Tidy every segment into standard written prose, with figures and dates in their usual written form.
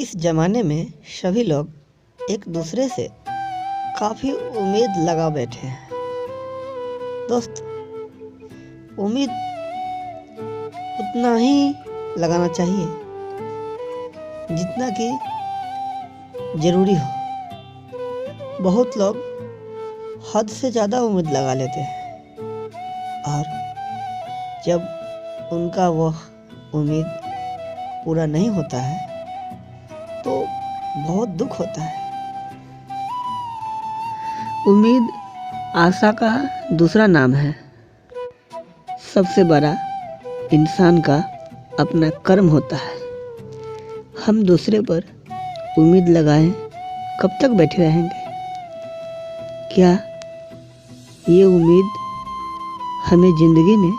इस ज़माने में सभी लोग एक दूसरे से काफ़ी उम्मीद लगा बैठे हैं। दोस्त, उम्मीद उतना ही लगाना चाहिए जितना कि ज़रूरी हो। बहुत लोग हद से ज़्यादा उम्मीद लगा लेते हैं और जब उनका वह उम्मीद पूरा नहीं होता है तो बहुत दुख होता है। उम्मीद आशा का दूसरा नाम है। सबसे बड़ा इंसान का अपना कर्म होता है। हम दूसरे पर उम्मीद लगाएं, कब तक बैठे रहेंगे? क्या ये उम्मीद हमें ज़िंदगी में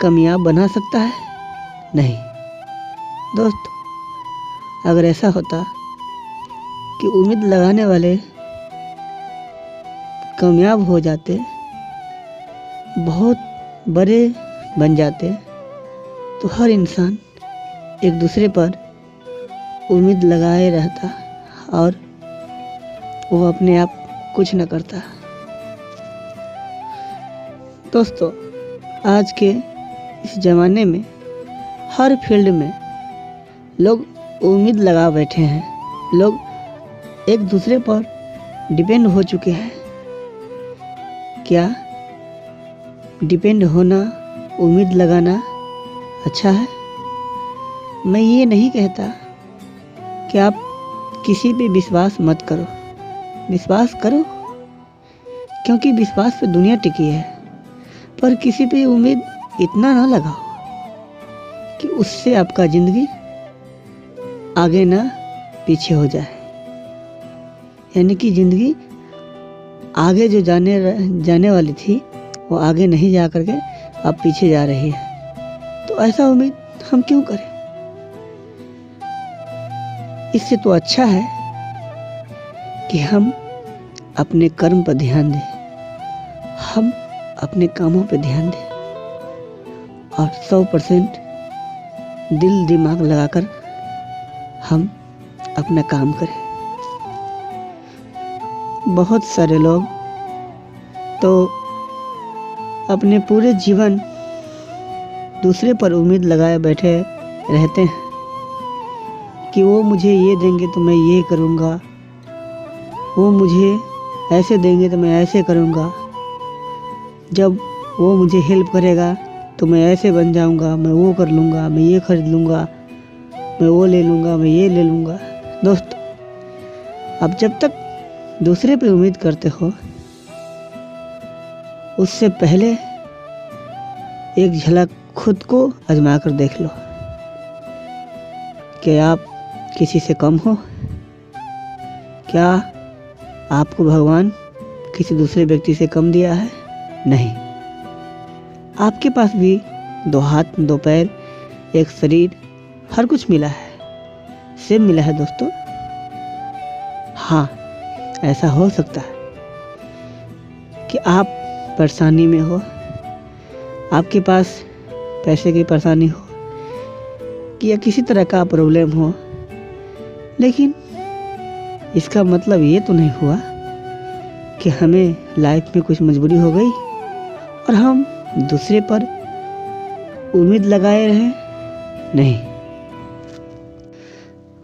कामयाब बना सकता है? नहीं दोस्त, अगर ऐसा होता कि उम्मीद लगाने वाले कामयाब हो जाते, बहुत बड़े बन जाते, तो हर इंसान एक दूसरे पर उम्मीद लगाए रहता और वो अपने आप कुछ न करता। दोस्तों, आज के इस ज़माने में हर फील्ड में लोग उम्मीद लगा बैठे हैं। लोग एक दूसरे पर डिपेंड हो चुके हैं। क्या डिपेंड होना, उम्मीद लगाना अच्छा है? मैं ये नहीं कहता कि आप किसी पे विश्वास मत करो। विश्वास करो, क्योंकि विश्वास पे दुनिया टिकी है। पर किसी पे उम्मीद इतना ना लगाओ कि उससे आपका ज़िंदगी आगे ना पीछे हो जाए। यानी कि ज़िंदगी आगे जो जाने वाली थी वो आगे नहीं जा करके अब पीछे जा रही है। तो ऐसा उम्मीद हम क्यों करें? इससे तो अच्छा है कि हम अपने कर्म पर ध्यान दें, हम अपने कामों पर ध्यान दें और 100% दिल दिमाग लगाकर हम अपना काम करें। बहुत सारे लोग तो अपने पूरे जीवन दूसरे पर उम्मीद लगाए बैठे रहते हैं कि वो मुझे ये देंगे तो मैं ये करूँगा, वो मुझे ऐसे देंगे तो मैं ऐसे करूँगा, जब वो मुझे हेल्प करेगा तो मैं ऐसे बन जाऊँगा, मैं वो कर लूँगा, मैं ये खरीद लूँगा, मैं वो ले लूँगा, मैं ये ले लूँगा। दोस्त, अब जब तक दूसरे पे उम्मीद करते हो, उससे पहले एक झलक खुद को आजमा कर देख लो कि आप किसी से कम हो। क्या आपको भगवान किसी दूसरे व्यक्ति से कम दिया है? नहीं। आपके पास भी 2 हाथ, 2 पैर, एक शरीर, हर कुछ मिला है, सेम मिला है दोस्तों। हाँ, ऐसा हो सकता है कि आप परेशानी में हो, आपके पास पैसे की परेशानी हो कि या किसी तरह का प्रॉब्लम हो, लेकिन इसका मतलब ये तो नहीं हुआ कि हमें लाइफ में कुछ मजबूरी हो गई और हम दूसरे पर उम्मीद लगाए रहे। नहीं,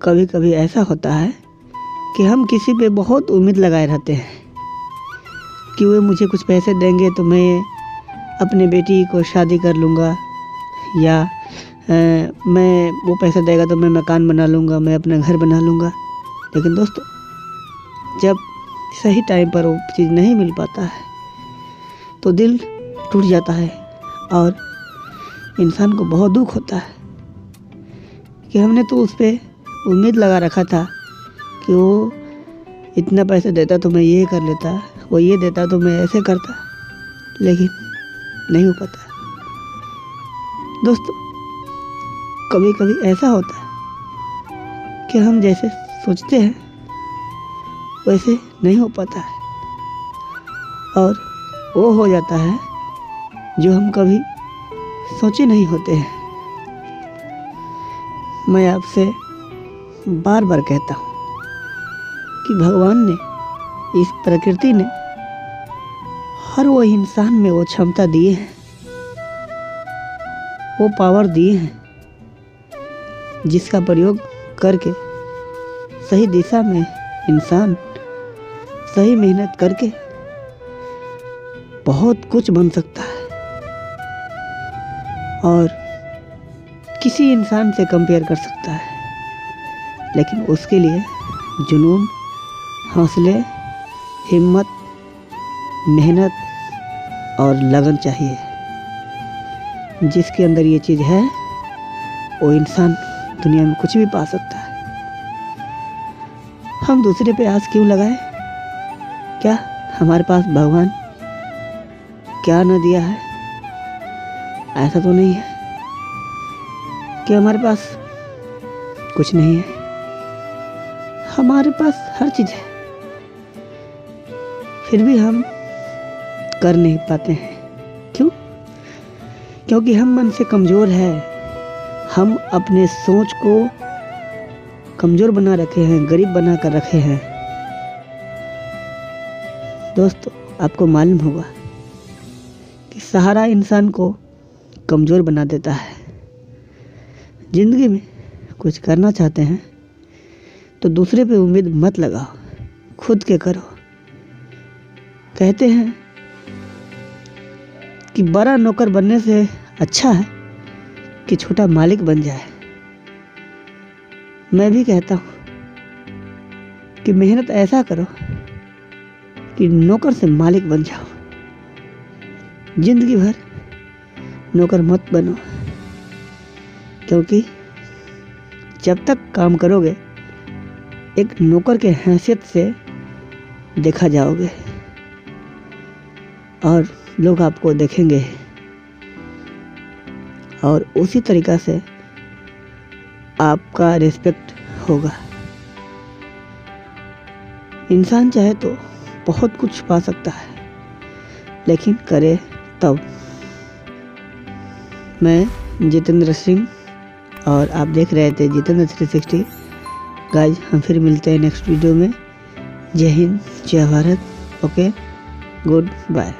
कभी कभी ऐसा होता है कि हम किसी पे बहुत उम्मीद लगाए रहते हैं कि वो मुझे कुछ पैसे देंगे तो मैं अपने बेटी को शादी कर लूँगा, या मैं वो पैसा देगा तो मैं मकान बना लूँगा, मैं अपना घर बना लूँगा। लेकिन दोस्तों, जब सही टाइम पर वो चीज़ नहीं मिल पाता है तो दिल टूट जाता है और इंसान को बहुत दुख होता है कि हमने तो उस पर उम्मीद लगा रखा था कि वो इतना पैसा देता तो मैं ये कर लेता, वो ये देता तो मैं ऐसे करता, लेकिन नहीं हो पाता। दोस्तों, कभी कभी ऐसा होता है कि हम जैसे सोचते हैं वैसे नहीं हो पाता है और वो हो जाता है जो हम कभी सोचे नहीं होते हैं। मैं आपसे बार बार कहता हूँ कि भगवान ने, इस प्रकृति ने हर वो इंसान में वो क्षमता दिए हैं, वो पावर दिए हैं, जिसका प्रयोग करके सही दिशा में इंसान सही मेहनत करके बहुत कुछ बन सकता है और किसी इंसान से कंपेयर कर सकता है। लेकिन उसके लिए जुनून, हौसले, हिम्मत, मेहनत और लगन चाहिए। जिसके अंदर ये चीज़ है वो इंसान दुनिया में कुछ भी पा सकता है। हम दूसरे पे आस क्यों लगाएं? क्या हमारे पास भगवान क्या न दिया है? ऐसा तो नहीं है कि हमारे पास कुछ नहीं है। हमारे पास हर चीज़ है, फिर भी हम कर नहीं पाते हैं। क्यों? क्योंकि हम मन से कमज़ोर है। हम अपने सोच को कमज़ोर बना रखे हैं, गरीब बना कर रखे हैं। दोस्तों, आपको मालूम होगा कि सहारा इंसान को कमज़ोर बना देता है। ज़िंदगी में कुछ करना चाहते हैं तो दूसरे पे उम्मीद मत लगाओ, खुद के करो। कहते हैं कि बड़ा नौकर बनने से अच्छा है कि छोटा मालिक बन जाए। मैं भी कहता हूँ कि मेहनत ऐसा करो कि नौकर से मालिक बन जाओ। जिंदगी भर नौकर मत बनो, क्योंकि जब तक काम करोगे एक नौकर के हैसियत से देखा जाओगे और लोग आपको देखेंगे और उसी तरीक़ा से आपका रिस्पेक्ट होगा। इंसान चाहे तो बहुत कुछ पा सकता है, लेकिन करे तब। मैं जितेंद्र सिंह और आप देख रहे थे जितेंद्र 360। गाइज, हम फिर मिलते हैं नेक्स्ट वीडियो में। जय हिंद, जय भारत। Okay, good bye.